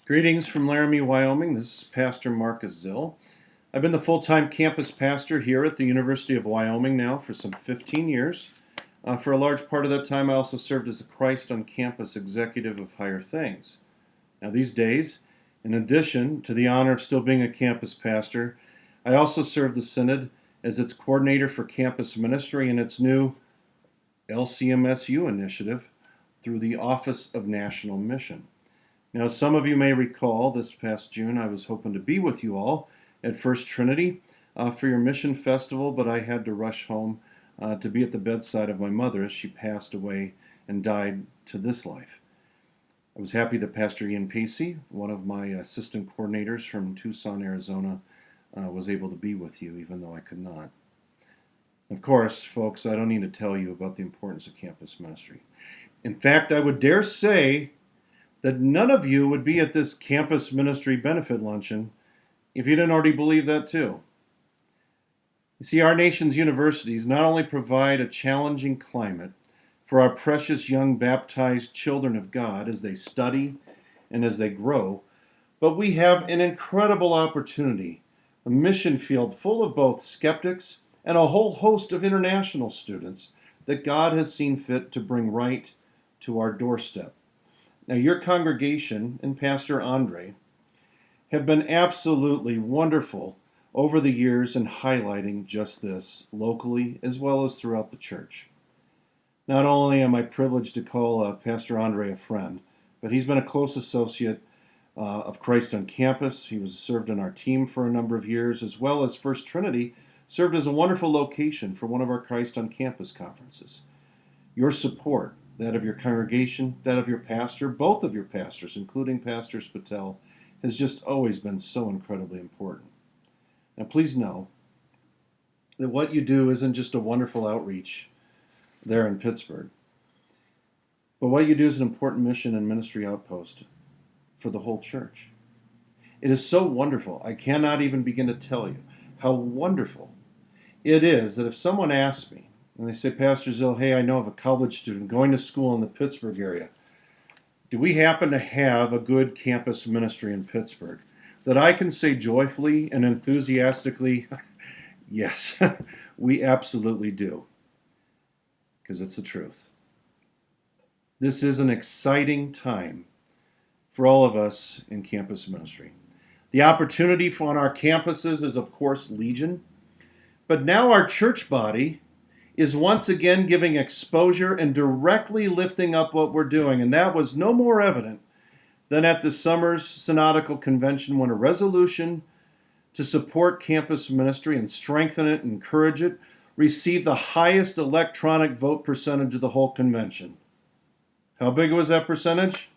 Greetings from Laramie, Wyoming. This is Pastor Marcus Zill. I've been the full-time campus pastor here at the University of Wyoming now for some 15 years. For a large part of that time, I also served as a Christ on Campus Executive of Higher Things. Now, these days, in addition to the honor of still being a campus pastor, I also serve the Synod as its coordinator for campus ministry and its new LCMS U initiative through the Office of National Mission. Now, some of you may recall this past June I was hoping to be with you all at First Trinity for your mission festival, but I had to rush home to be at the bedside of my mother as she passed away and died to this life. I was happy that Pastor Ian Pacey, one of my assistant coordinators from Tucson, Arizona, was able to be with you, even though I could not. Of course, folks, I don't need to tell you about the importance of campus ministry. In fact, I would dare say that none of you would be at this campus ministry benefit luncheon if you didn't already believe that too. You see, our nation's universities not only provide a challenging climate for our precious young baptized children of God as they study and as they grow, but we have an incredible opportunity, a mission field full of both skeptics and a whole host of international students that God has seen fit to bring right to our doorstep. Now, your congregation and Pastor Andrae have been absolutely wonderful over the years in highlighting just this locally as well as throughout the church. Not only am I privileged to call Pastor Andrae a friend, but he's been a close associate of Christ on Campus. He was served on our team for a number of years, as well as First Trinity served as a wonderful location for one of our Christ on Campus conferences. Your support, that of your congregation, that of your pastor, both of your pastors, including Pastor Spatel, has just always been so incredibly important. Now, please know that what you do isn't just a wonderful outreach there in Pittsburgh, but what you do is an important mission and ministry outpost for the whole church. It is so wonderful. I cannot even begin to tell you how wonderful it is that if someone asks me, and they say, Pastor Zill, hey, I know of a college student going to school in the Pittsburgh area. Do we happen to have a good campus ministry in Pittsburgh? That I can say joyfully and enthusiastically, yes, we absolutely do. Because it's the truth. This is an exciting time for all of us in campus ministry. The opportunity on our campuses is, of course, legion. But now our church body is once again giving exposure and directly lifting up what we're doing. And that was no more evident than at the summer's synodical convention when a resolution to support campus ministry and strengthen it and encourage it received the highest electronic vote percentage of the whole convention. How big was that percentage?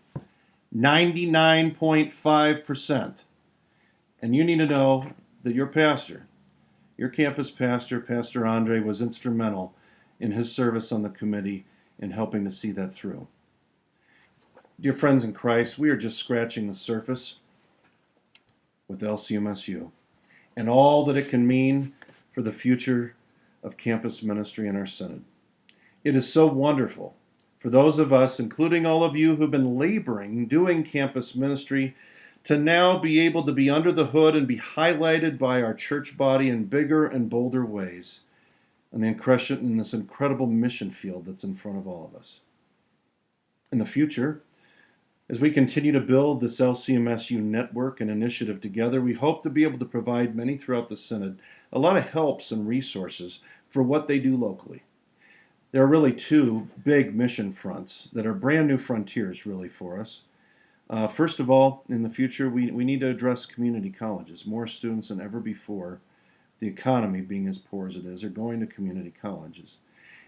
99.5%. And you need to know that your pastor, your campus pastor, Pastor Andrae, was instrumental in his service on the committee in helping to see that through. Dear friends in Christ, we are just scratching the surface with LCMSU and all that it can mean for the future of campus ministry in our Synod. It is so wonderful for those of us, including all of you who've been laboring, doing campus ministry, to now be able to be under the hood and be highlighted by our church body in bigger and bolder ways in this incredible mission field that's in front of all of us. In the future, as we continue to build this LCMSU network and initiative together, we hope to be able to provide many throughout the Synod a lot of helps and resources for what they do locally. There are really two big mission fronts that are brand new frontiers really for us. First of all, in the future, we need to address community colleges. More students than ever before, the economy being as poor as it is, are going to community colleges.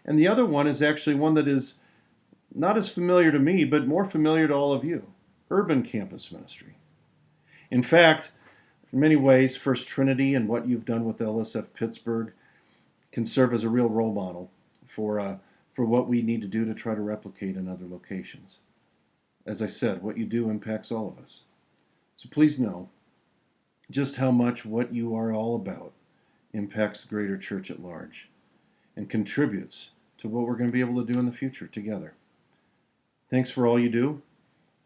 And the other one is actually one that is not as familiar to me, but more familiar to all of you, urban campus ministry. In fact, in many ways, First Trinity and what you've done with LSF Pittsburgh can serve as a real role model for what we need to do to try to replicate in other locations. As I said, what you do impacts all of us. So please know just how much what you are all about impacts the greater church at large and contributes to what we're going to be able to do in the future together. Thanks for all you do.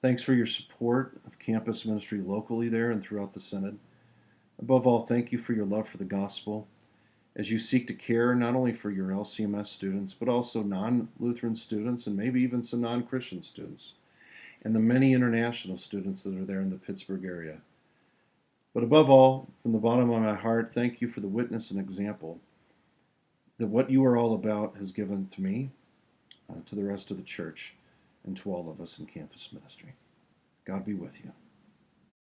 Thanks for your support of campus ministry locally there and throughout the Synod. Above all, thank you for your love for the gospel as you seek to care not only for your LCMS students, but also non-Lutheran students and maybe even some non-Christian students, and the many international students that are there in the Pittsburgh area. But above all, from the bottom of my heart, thank you for the witness and example that what you are all about has given to me, to the rest of the church, and to all of us in campus ministry. God be with you.